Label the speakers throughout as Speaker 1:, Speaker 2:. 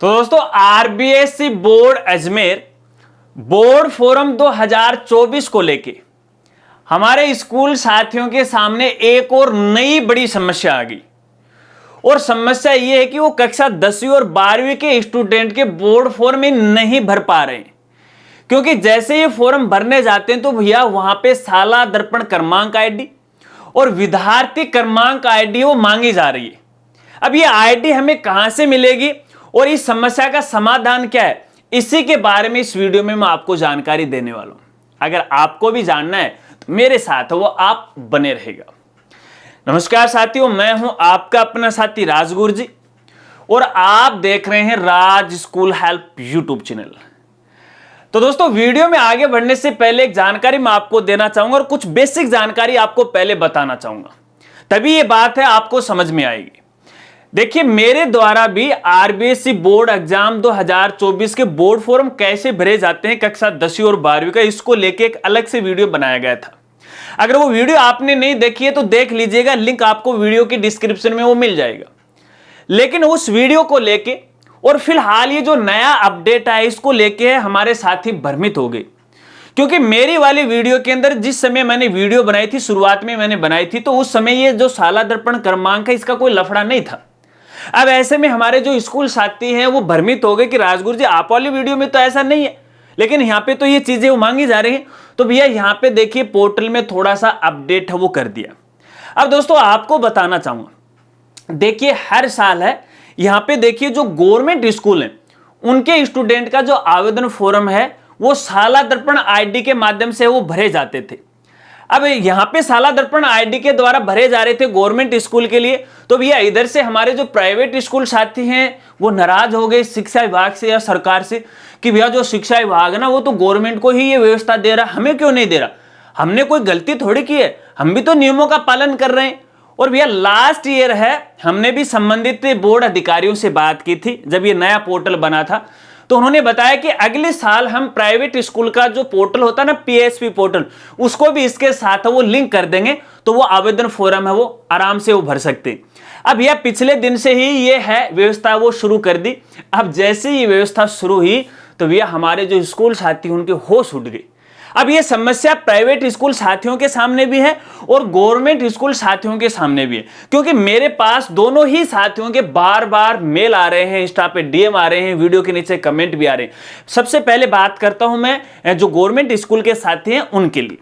Speaker 1: तो दोस्तों RBSC board Ajmer board forum 2024 को लेके हमारे स्कूल साथियों के सामने एक और नई बड़ी समस्या आ गई। और समस्या यह है कि वो कक्षा 10वीं और 12वीं के स्टूडेंट के बोर्ड फॉर्म में नहीं भर पा रहे हैं, क्योंकि जैसे ये फॉर्म भरने जाते हैं तो भैया वहां पे शाला दर्पण क्रमांक आईडी और विद्यार्थी क्रमांक आईडी वो मांगी जा रही है। अब ये आईडी हमें कहां से मिलेगी और इस समस्या का समाधान क्या है, इसी के बारे में इस वीडियो में मैं आपको जानकारी देने वाला हूं। अगर आपको भी जानना है तो मेरे साथ वो आप बने रहेगा। नमस्कार साथियों, मैं हूं आपका अपना साथी राजगुरु जी और आप देख रहे हैं राज स्कूल हेल्प यूट्यूब चैनल। तो दोस्तों वीडियो में आगे बढ़ने से पहले एक जानकारी मैं आपको देना चाहूंगा और कुछ बेसिक जानकारी आपको पहले बताना चाहूंगा, तभी ये बात है आपको समझ में आएगी। देखिए, मेरे द्वारा भी आरबीएससी बोर्ड एग्जाम 2024 के बोर्ड फॉर्म कैसे भरे जाते हैं कक्षा 10वीं और 12वीं का, इसको लेके एक अलग से वीडियो बनाया गया था। अगर वो वीडियो आपने नहीं देखी है तो देख लीजिएगा, लिंक आपको वीडियो की डिस्क्रिप्शन में वो मिल जाएगा। लेकिन उस वीडियो को लेके और फिलहाल ये जो नया अपडेट है इसको लेके हमारे साथी भ्रमित हो गए, क्योंकि मेरी वाली वीडियो के अंदर जिस समय मैंने वीडियो बनाई थी, शुरुआत में मैंने बनाई थी, तो उस समय ये जो शाला दर्पण क्रमांक है इसका कोई लफड़ा नहीं था। अब ऐसे में हमारे जो स्कूल साथी हैं वो भ्रमित हो गए कि राजगुरु जी आप वाली वीडियो में तो ऐसा नहीं है, लेकिन यहाँ पे तो ये चीजें वो मांगी जा रही हैं। तो भैया यहाँ पे देखिए पोर्टल में थोड़ा सा अपडेट है वो कर दिया। अब दोस्तों आपको बताना चाहूंगा, देखिए हर साल है यहाँ पे देखिए जो गवर्नमेंट स्कूल है उनके स्टूडेंट का जो आवेदन फॉर्म है वो शाला दर्पण आईडी के माध्यम से वो भरे जाते थे। अब यहाँ पे शाला दर्पण आईडी के द्वारा भरे जा रहे थे गवर्नमेंट स्कूल के लिए, तो भैया इधर से हमारे जो प्राइवेट स्कूल साथी हैं वो नाराज हो गए शिक्षा विभाग से या सरकार से कि भैया जो शिक्षा विभाग है ना वो तो गवर्नमेंट को ही ये व्यवस्था दे रहा, हमें क्यों नहीं दे रहा, हमने कोई गलती थोड़ी की है, हम भी तो नियमों का पालन कर रहे हैं। और भैया लास्ट ईयर है, हमने भी संबंधित बोर्ड अधिकारियों से बात की थी जब ये नया पोर्टल बना था, तो उन्होंने बताया कि अगले साल हम प्राइवेट स्कूल का जो पोर्टल होता है ना पीएसपी पोर्टल, उसको भी इसके साथ वो लिंक कर देंगे, तो वो आवेदन फॉर्म है वो आराम से वो भर सकते हैं। अब यह पिछले दिन से ही ये है व्यवस्था वो शुरू कर दी। अब जैसे ये व्यवस्था शुरू हुई तो भैया हमारे जो स्कूल साथी उनके होश उड़ गए। अब ये समस्या प्राइवेट स्कूल साथियों के सामने भी है और गवर्नमेंट स्कूल साथियों के सामने भी है, क्योंकि मेरे पास दोनों ही साथियों के बार बार मेल आ रहे हैं, इंस्टा पे डीएम आ रहे हैं, वीडियो के नीचे कमेंट भी आ रहे हैं। सबसे पहले बात करता हूं मैं जो गवर्नमेंट स्कूल के साथी हैं उनके लिए।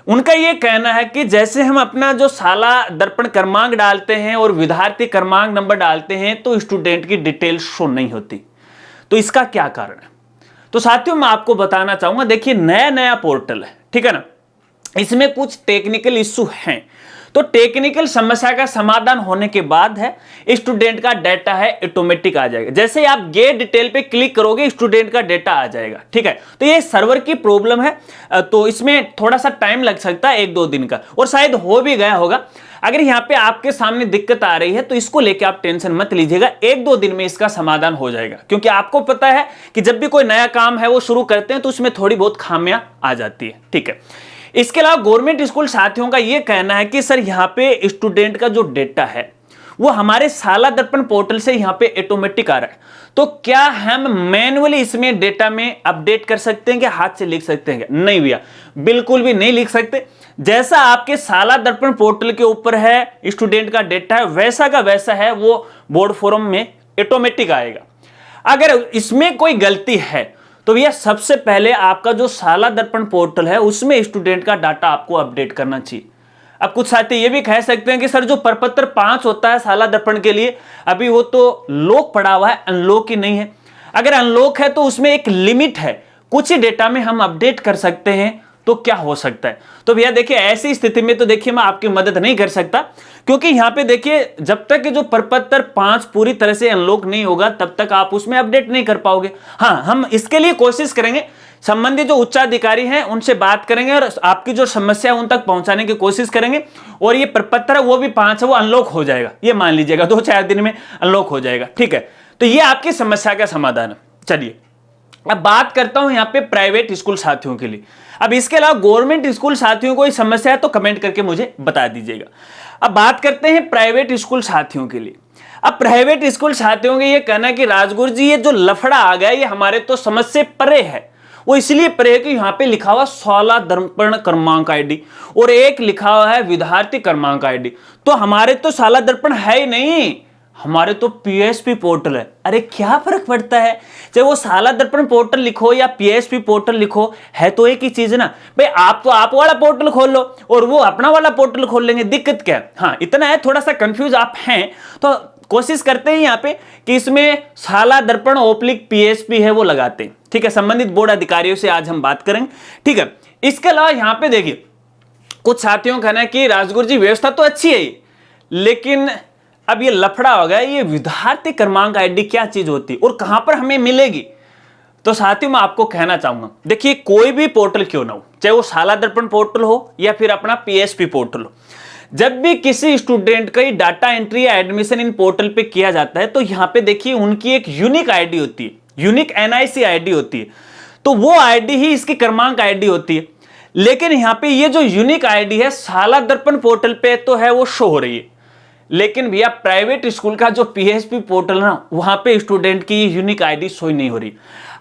Speaker 1: उनका यह कहना है कि जैसे हम अपना जो शाला दर्पण क्रमांक डालते हैं और विद्यार्थी क्रमांक नंबर डालते हैं तो स्टूडेंट की डिटेल शो नहीं होती, तो इसका क्या कारण है। तो साथियों मैं आपको बताना चाहूंगा, देखिए नया पोर्टल है, ठीक है ना, इसमें कुछ टेक्निकल इश्यू हैं, तो टेक्निकल समस्या का समाधान होने के बाद है स्टूडेंट का डाटा है ऑटोमेटिक आ जाएगा। जैसे आप गेट डिटेल पे क्लिक करोगे स्टूडेंट का डाटा आ जाएगा, ठीक है। तो ये सर्वर की प्रॉब्लम है, तो इसमें थोड़ा सा टाइम लग सकता है 1-2 दिन का, और शायद हो भी गया होगा। अगर यहाँ पे आपके सामने दिक्कत आ रही है तो इसको लेके आप टेंशन मत लीजिएगा, 1-2 दिन में इसका समाधान हो जाएगा, क्योंकि आपको पता है कि जब भी कोई नया काम है वो शुरू करते हैं तो उसमें थोड़ी बहुत खामियां आ जाती है, ठीक है। इसके अलावा गवर्नमेंट स्कूल साथियों का यह कहना है कि सर यहाँ पे स्टूडेंट का जो डेटा है वो हमारे शाला दर्पण पोर्टल से यहाँ पे ऑटोमेटिक आ रहा है, तो क्या हम मैन्युअली इसमें डेटा में अपडेट कर सकते हैं, क्या हाथ से लिख सकते हैं? नहीं भैया, बिल्कुल भी नहीं लिख सकते। जैसा आपके शाला दर्पण पोर्टल के ऊपर है स्टूडेंट का डेटा है, वैसा का वैसा है वो बोर्ड फॉर्म में ऑटोमेटिक आएगा। अगर इसमें कोई गलती है तो भैया सबसे पहले आपका जो शाला दर्पण पोर्टल है उसमें स्टूडेंट का डाटा आपको अपडेट करना चाहिए। अब कुछ साथी ये भी कह सकते हैं कि सर जो प्रपत्र 5 होता है शाला दर्पण के लिए अभी वो तो लॉक पड़ा हुआ है, अनलॉक ही नहीं है। अगर अनलॉक है तो उसमें एक लिमिट है, कुछ ही डेटा में हम अपडेट कर सकते हैं, तो क्या हो सकता है। तो भैया देखिए ऐसी स्थिति में तो देखिए मैं आपकी मदद नहीं कर सकता, क्योंकि यहां पे देखिए जब तक जो प्रपत्र 5 पूरी तरह से अनलॉक नहीं होगा तब तक आप उसमें अपडेट नहीं कर पाओगे। हाँ, हम इसके लिए कोशिश करेंगे, संबंधित जो उच्चाधिकारी हैं उनसे बात करेंगे और आपकी जो समस्या है उन तक पहुंचाने की कोशिश करेंगे, और ये प्रपत्र है वो भी 5 है वो अनलॉक हो जाएगा, ये मान लीजिएगा 2-4 दिन में अनलॉक हो जाएगा, ठीक है। तो ये आपकी समस्या का समाधान है। चलिए अब बात करता हूं यहां पे प्राइवेट स्कूल साथियों के लिए। अब इसके अलावा गवर्नमेंट स्कूल साथियों को कोई समस्या है तो कमेंट करके मुझे बता दीजिएगा। अब बात करते हैं प्राइवेट स्कूल साथियों के लिए। अब प्राइवेट स्कूल साथियों के ये कहना है कि राजगुरु जी ये जो लफड़ा आ गया ये हमारे तो समझ से परे है। वो इसलिए परे है कि यहां पे लिखा हुआ 16 दर्पण क्रमांक आईडी और एक लिखा हुआ है विद्यार्थी क्रमांक आईडी। तो हमारे तो 16 दर्पण है ही नहीं, हमारे तो पीएसपी पोर्टल है। अरे क्या फर्क पड़ता है, चाहे वो 16 दर्पण पोर्टल लिखो या पीएसपी पोर्टल लिखो, है तो एक ही चीज ना भाई। आप तो आप वाला पोर्टल खोल लो और वो अपना वाला पोर्टल खोल लेंगे, दिक्कत क्या है। हाँ इतना है, थोड़ा सा कंफ्यूज आप हैं तो कोशिश करते हैं यहाँ पे कि इसमें 16 दर्पण ओप्लिक पीएसपी है वो लगाते हैं, ठीक है। संबंधित बोर्ड अधिकारियों से आज हम बात करेंगे, ठीक है। इसके अलावा यहाँ पे देखिए कुछ साथियों का कहना है कि राजगुरु जी व्यवस्था तो अच्छी है लेकिन अब ये लफड़ा हो गया, ये विद्यार्थी क्रमांक आईडी क्या चीज होती है और कहां पर हमें मिलेगी। तो साथियों मैं आपको कहना चाहूंगा, देखिए कोई भी पोर्टल क्यों ना हो, चाहे वो 16 दर्पण पोर्टल हो या फिर अपना पीएसपी पोर्टल हो, जब भी किसी स्टूडेंट का डाटा एंट्री या एडमिशन इन पोर्टल पे किया जाता है तो यहां पे देखिए उनकी एक यूनिक आईडी होती है, यूनिक एनआईसी आईडी होती है। तो वो आईडी ही इसकी क्रमांक आईडी होती है। लेकिन यहां पे ये जो यूनिक आईडी है 16 दर्पण पोर्टल पे तो है वो शो हो रही है, लेकिन भैया प्राइवेट स्कूल का जो पीएसपी पोर्टल ना वहां पे स्टूडेंट की यूनिक आईडी शो नहीं हो रही।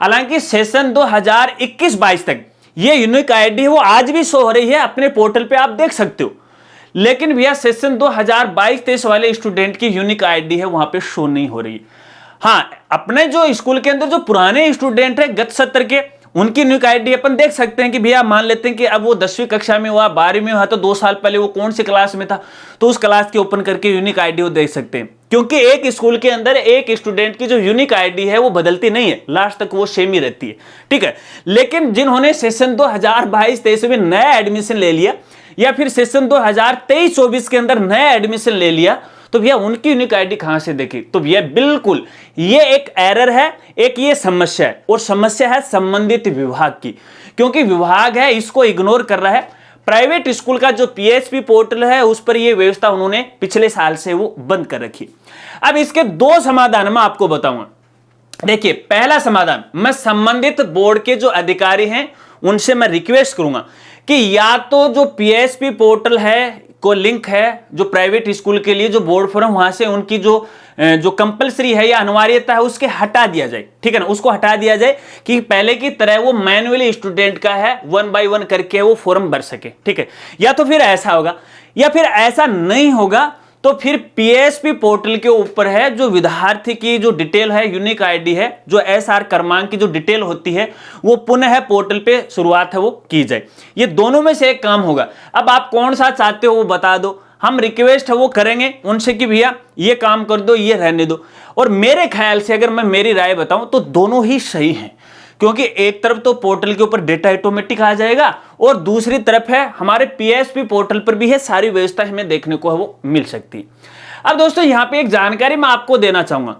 Speaker 1: हालांकि सेशन 2021-22 तक ये यूनिक आईडी है वो आज भी शो हो रही है, अपने पोर्टल पे आप देख सकते हो। लेकिन भैया सेशन 2022-23 वाले स्टूडेंट की यूनिक आईडी है वहां पे शो नहीं हो रही। हाँ अपने जो स्कूल के अंदर जो पुराने स्टूडेंट है गत सत्र के, उनकी यूनिक आईडी अपन देख सकते हैं कि भैया मान लेते हैं कि अब वो 10वीं कक्षा में हुआ, 12वीं में हुआ, तो 2 साल पहले वो कौन सी क्लास में था तो उस क्लास की ओपन करके यूनिक आईडी वो देख सकते हैं। क्योंकि एक स्कूल के अंदर एक स्टूडेंट की जो यूनिक आईडी है वो बदलती नहीं है, लास्ट तक वो सेम ही रहती है, ठीक है। लेकिन जिन्होंने सेशन 2022-23 में नया एडमिशन ले लिया या फिर सेशन 2023-24 के अंदर नया एडमिशन ले लिया तो भैया उनकी यूनिक आईडी कहां से देखी। तो भैया बिल्कुल ये एक एरर है, एक ये समस्या है और समस्या है संबंधित विभाग की, क्योंकि विभाग है इसको इग्नोर कर रहा है। प्राइवेट स्कूल का जो पीएसपी पोर्टल है उस पर ये व्यवस्था उन्होंने पिछले साल से वो बंद कर रखी। अब इसके 2 समाधान मैं आपको बताऊंगा। देखिए पहला समाधान, मैं संबंधित बोर्ड के जो अधिकारी हैं उनसे मैं रिक्वेस्ट करूंगा कि या तो जो पीएसपी पोर्टल है को लिंक है जो प्राइवेट स्कूल के लिए जो बोर्ड फॉर्म वहां से उनकी जो कंपलसरी है या अनिवार्यता है उसके हटा दिया जाए, ठीक है ना, उसको हटा दिया जाए कि पहले की तरह वो मैन्युअली स्टूडेंट का है 1 बाय 1 करके वो फॉर्म भर सके, ठीक है। या तो फिर ऐसा होगा, या फिर ऐसा नहीं होगा तो फिर पीएसपी पोर्टल के ऊपर है जो विद्यार्थी की जो डिटेल है, यूनिक आईडी है, जो एसआर क्रमांक की जो डिटेल होती है वो पुनः पोर्टल पे शुरुआत है वो की जाए। ये दोनों में से एक काम होगा। अब आप कौन सा चाहते हो वो बता दो, हम रिक्वेस्ट है वो करेंगे उनसे कि भैया ये काम कर दो, ये रहने दो। और मेरे ख्याल से अगर मैं मेरी राय बताऊं तो दोनों ही सही हैं, क्योंकि एक तरफ तो पोर्टल के ऊपर डेटा ऑटोमेटिक आ जाएगा और दूसरी तरफ है हमारे पीएसपी पोर्टल पर भी है सारी व्यवस्था हमें देखने को है वो मिल सकती है। अब दोस्तों यहां पे एक जानकारी मैं आपको देना चाहूंगा,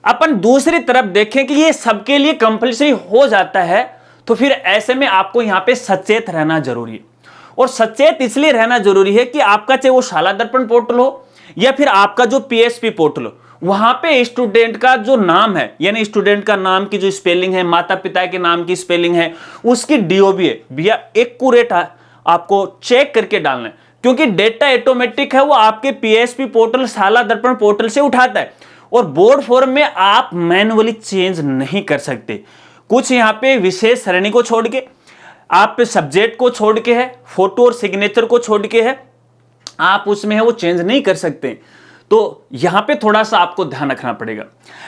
Speaker 1: अपन दूसरी तरफ देखें कि ये सबके लिए कंपल्सरी हो जाता है तो फिर ऐसे में आपको यहां पे सचेत रहना जरूरी है। और सचेत इसलिए रहना जरूरी है कि आपका चाहे वो शाला दर्पण पोर्टल हो या फिर आपका जो पीएसपी पोर्टल हो, वहां पे स्टूडेंट का जो नाम है यानी स्टूडेंट का नाम की जो स्पेलिंग है, माता पिता के नाम की स्पेलिंग है, उसकी डीओबी है भैया एक्यूरेट आपको चेक करके डालना है, क्योंकि डेटा ऑटोमेटिक है वो आपके पीएसपी पोर्टल शाला दर्पण पोर्टल से उठाता है और बोर्ड फॉर्म में आप मैन्युअली चेंज नहीं कर सकते। कुछ यहाँ पे विशेष श्रेणी को छोड़ के, आप सब्जेक्ट को छोड़ के है, फोटो और सिग्नेचर को छोड़ के है, आप उसमें है वो चेंज नहीं कर सकते। तो यहां पे थोड़ा सा आपको ध्यान रखना पड़ेगा।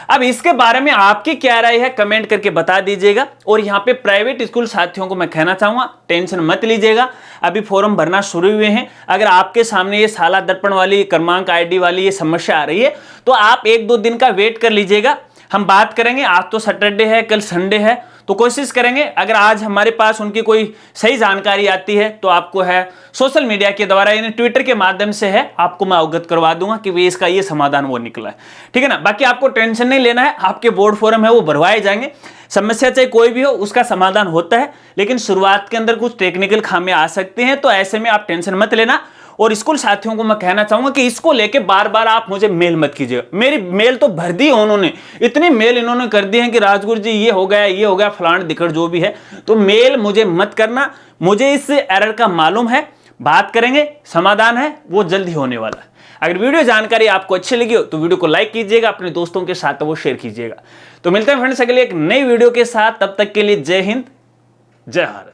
Speaker 1: अब इसके बारे में आपकी क्या राय है कमेंट करके बता दीजिएगा। और यहां पे प्राइवेट स्कूल साथियों को मैं कहना चाहूंगा टेंशन मत लीजिएगा, अभी फॉर्म भरना शुरू हुए हैं। अगर आपके सामने ये शाला दर्पण वाली क्रमांक आईडी वाली ये समस्या आ रही है तो आप 1-2 दिन का वेट कर लीजिएगा, हम बात करेंगे। आज तो सैटरडे है, कल संडे है, तो कोशिश करेंगे अगर आज हमारे पास उनकी कोई सही जानकारी आती है तो आपको है सोशल मीडिया के द्वारा यानी ट्विटर के माध्यम से है आपको मैं अवगत करवा दूंगा कि इसका ये समाधान वो निकला है, ठीक है ना। बाकी आपको टेंशन नहीं लेना है, आपके बोर्ड फॉर्म है वो भरवाए जाएंगे। समस्या चाहे कोई भी हो उसका समाधान होता है, लेकिन शुरुआत के अंदर कुछ टेक्निकल खामियां आ सकते हैं, तो ऐसे में आप टेंशन मत लेना। और स्कूल साथियों को मैं कहना चाहूंगा कि इसको लेके बार बार आप मुझे मेल मत कीजिएगा। मेरी मेल तो भर दी उन्होंने, इतनी मेल इन्होंने कर दी है कि राजगुरु जी ये हो गया फलान दिक्कत जो भी है, तो मेल मुझे मत करना। मुझे इस एरर का मालूम है, बात करेंगे, समाधान है वो जल्दी होने वाला है। अगर वीडियो जानकारी आपको अच्छी लगी हो तो वीडियो को लाइक कीजिएगा, अपने दोस्तों के साथ वो शेयर कीजिएगा। तो मिलते हैं फ्रेंड्स अगले एक नई वीडियो के साथ, तब तक के लिए जय हिंद, जय भारत।